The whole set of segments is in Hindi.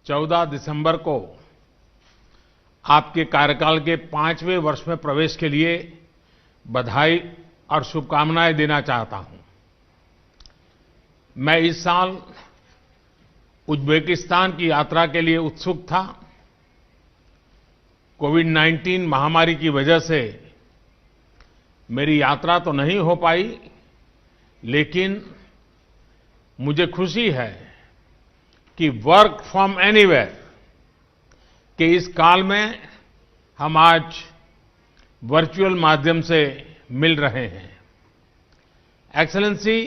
14 दिसंबर को आपके कार्यकाल के 5वें वर्ष में प्रवेश के लिए बधाई और शुभकामनाएं देना चाहता हूं। मैं इस साल उज्बेकिस्तान की यात्रा के लिए उत्सुक था। कोविड-19 महामारी की वजह से मेरी यात्रा तो नहीं हो पाई, लेकिन मुझे खुशी है कि वर्क फ्रॉम एनीवेयर के इस काल में हम आज वर्चुअल माध्यम से मिल रहे हैं। एक्सेलेंसी,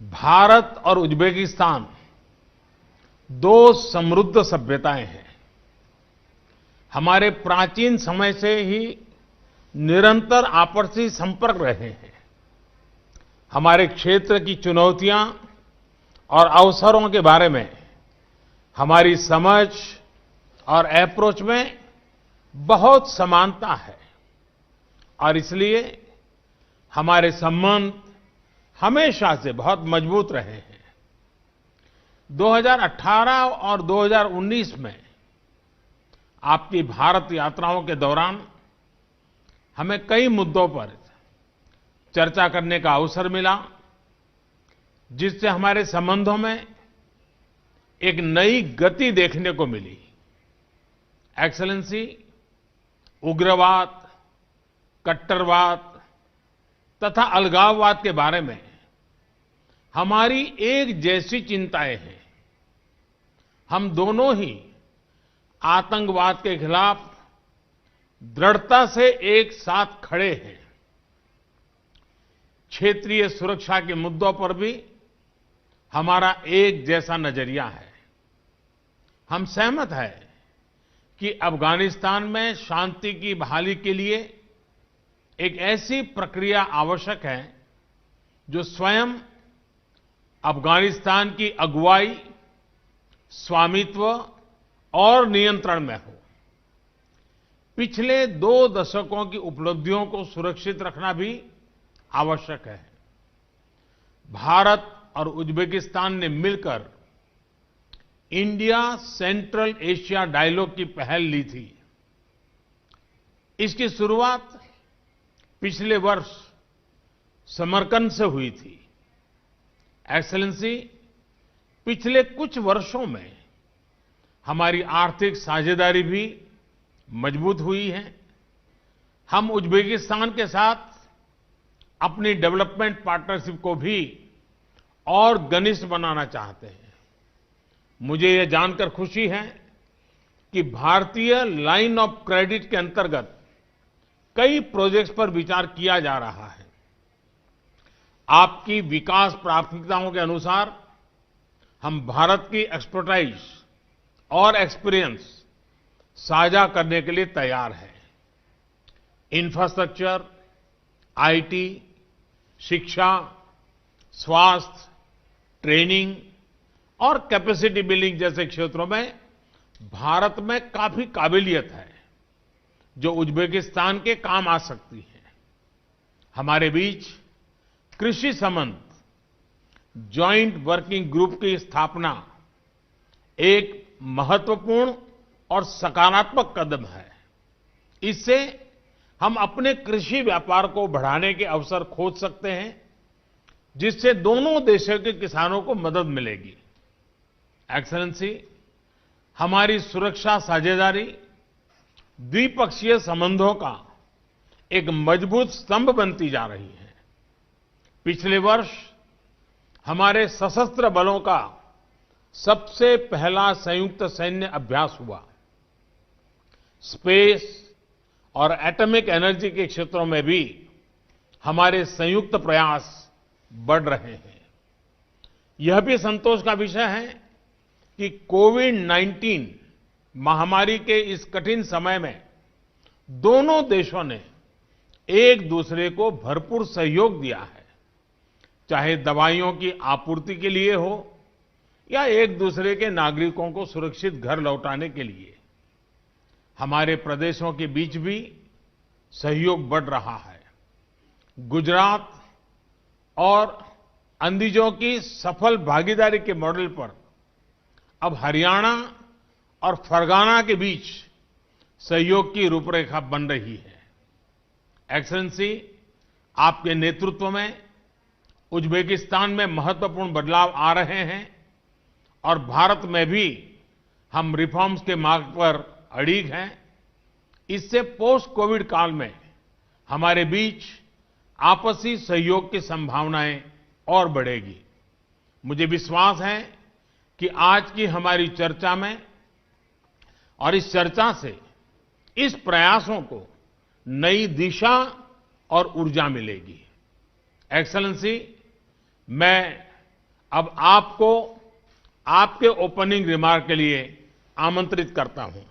भारत और उज्बेकिस्तान दो समृद्ध सभ्यताएं हैं। हमारे प्राचीन समय से ही निरंतर आपसी संपर्क रहे हैं। हमारे क्षेत्र की चुनौतियां और अवसरों के बारे में हमारी समझ और अप्रोच में बहुत समानता है और इसलिए हमारे संबंध हमेशा से बहुत मजबूत रहे हैं। 2018 और 2019 में आपकी भारत यात्राओं के दौरान हमें कई मुद्दों पर चर्चा करने का अवसर मिला, जिससे हमारे संबंधों में एक नई गति देखने को मिली। एक्सेलेंसी, उग्रवाद, कट्टरवाद तथा अलगाववाद के बारे में हमारी एक जैसी चिंताएं हैं। हम दोनों ही आतंकवाद के खिलाफ दृढ़ता से एक साथ खड़े हैं। क्षेत्रीय सुरक्षा के मुद्दों पर भी हमारा एक जैसा नजरिया है। हम सहमत हैं कि अफगानिस्तान में शांति की बहाली के लिए एक ऐसी प्रक्रिया आवश्यक है जो स्वयं अफगानिस्तान की अगुवाई, स्वामित्व और नियंत्रण में हो। पिछले 2 दशकों की उपलब्धियों को सुरक्षित रखना भी आवश्यक है। भारत और उज्बेकिस्तान ने मिलकर इंडिया सेंट्रल एशिया डायलॉग की पहल ली थी। इसकी शुरुआत पिछले वर्ष समरकंद से हुई थी। एक्सेलेंसी, पिछले कुछ वर्षों में हमारी आर्थिक साझेदारी भी मजबूत हुई है। हम उज्बेकिस्तान के साथ अपनी डेवलपमेंट पार्टनरशिप को भी और घनिष्ठ बनाना चाहते हैं। मुझे यह जानकर खुशी है कि भारतीय लाइन ऑफ क्रेडिट के अंतर्गत कई प्रोजेक्ट्स पर विचार किया जा रहा है। आपकी विकास प्राथमिकताओं के अनुसार हम भारत की एक्सपर्टाइज और एक्सपीरियंस साझा करने के लिए तैयार हैं। इंफ्रास्ट्रक्चर, आईटी, शिक्षा, स्वास्थ्य, ट्रेनिंग और कैपेसिटी बिल्डिंग जैसे क्षेत्रों में भारत में काफी काबिलियत है जो उज्बेकिस्तान के काम आ सकती है। हमारे बीच कृषि संबंध जॉइंट वर्किंग ग्रुप की स्थापना एक महत्वपूर्ण और सकारात्मक कदम है। इससे हम अपने कृषि व्यापार को बढ़ाने के अवसर खोज सकते हैं, जिससे दोनों देशों के किसानों को मदद मिलेगी। एक्सेलेंसी, हमारी सुरक्षा साझेदारी द्विपक्षीय संबंधों का एक मजबूत स्तंभ बनती जा रही है। पिछले वर्ष हमारे सशस्त्र बलों का सबसे पहला संयुक्त सैन्य अभ्यास हुआ। स्पेस और एटॉमिक एनर्जी के क्षेत्रों में भी हमारे संयुक्त प्रयास बढ़ रहे हैं। यह भी संतोष का विषय है कि कोविड-19 महामारी के इस कठिन समय में दोनों देशों ने एक दूसरे को भरपूर सहयोग दिया है, चाहे दवाइयों की आपूर्ति के लिए हो या एक दूसरे के नागरिकों को सुरक्षित घर लौटाने के लिए। हमारे प्रदेशों के बीच भी सहयोग बढ़ रहा है। गुजरात और अंदिजों की सफल भागीदारी के मॉडल पर अब हरियाणा और फरगाना के बीच सहयोग की रूपरेखा बन रही है। एक्सेलेंसी, आपके नेतृत्व में उज्बेकिस्तान में महत्वपूर्ण बदलाव आ रहे हैं और भारत में भी हम रिफॉर्म्स के मार्ग पर अड़िग हैं। इससे पोस्ट कोविड काल में हमारे बीच आपसी सहयोग की संभावनाएं और बढ़ेगी। मुझे विश्वास है कि आज की हमारी चर्चा में और इस चर्चा से इस प्रयासों को नई दिशा और ऊर्जा मिलेगी। एक्सेलेंसी, मैं अब आपको आपके ओपनिंग रिमार्क के लिए आमंत्रित करता हूं।